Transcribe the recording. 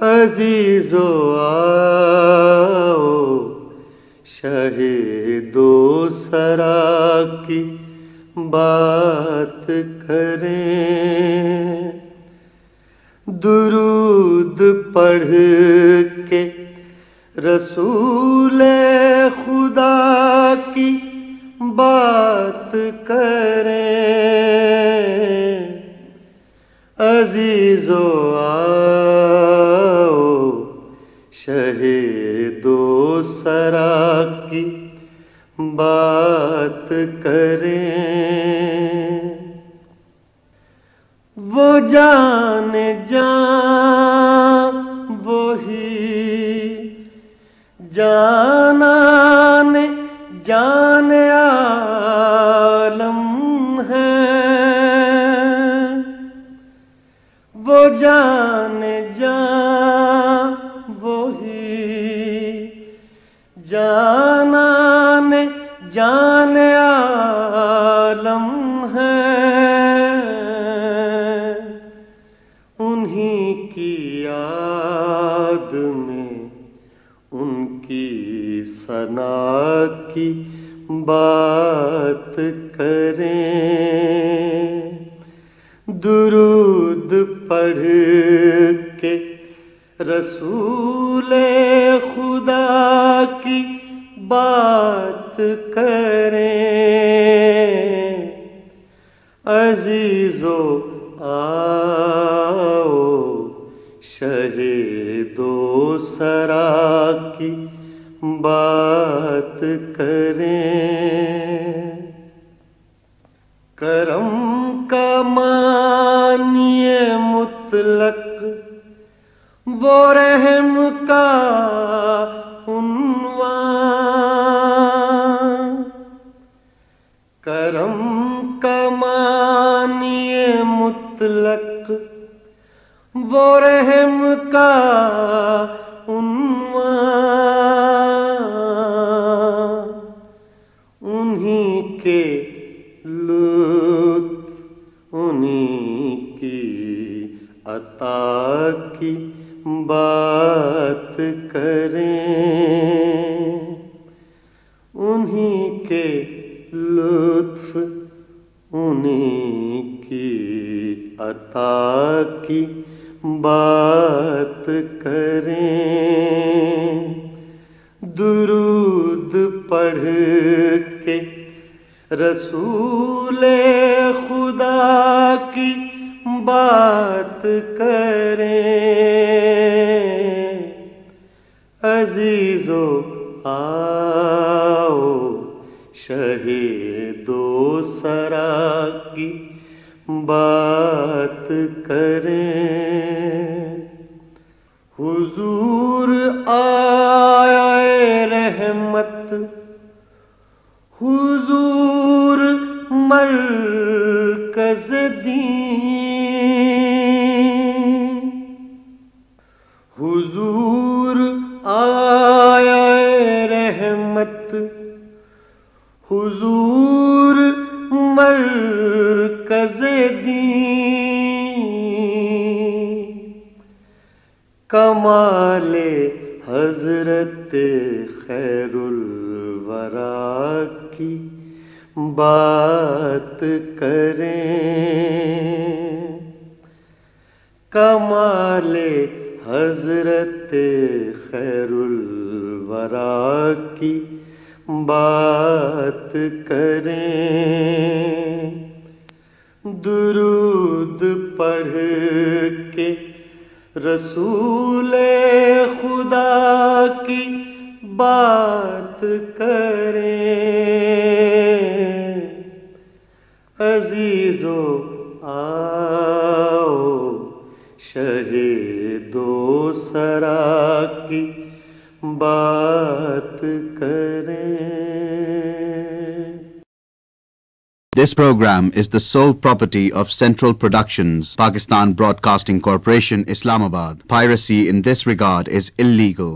عزیزو آؤ شہیدو سرا کی بات کریں، درود پڑھ کے رسول خدا کی بات کریں، عزیزو آؤ شہیدو سرا کی بات کریں، وہ جان جان وہی جانان جان عالم ہے، وہ جان جان وہی جانان جان عالم ہے، انہی کی یاد میں ان کی ثنا کی بات کریں، درود پڑھ کے رسول خدا کی بات کریں، عزیزو آؤ شہیدو سرا کی بات کریں، کرم کا معنی مطلق وہ رحم کا عنوان، کرم کا معنی مطلق وہ رحم کا عنوان، انہی کے لطف انہی کی عطا کی بات کریں، انہی کے لطف انہی کی عطا کی بات کریں، درود پڑھ کے رسول خدا کی بات کریں، عزیزو آؤ شہیدو سرا کی بات کریں، حضور آیا رحمت حضور مرکز دین، حضور آیا رحمت حضور مرکز دین، کمال حضرت خیر الورا کی بات کریں، کمال حضرت خیر الورا کی بات کریں، درود پڑھ کے رسول خدا کی بات کریں، عزیزو آؤ شہیدو سرا کی بات کریں۔ This program is the sole property of Central Productions, Pakistan Broadcasting Corporation, Islamabad. Piracy in this regard is illegal.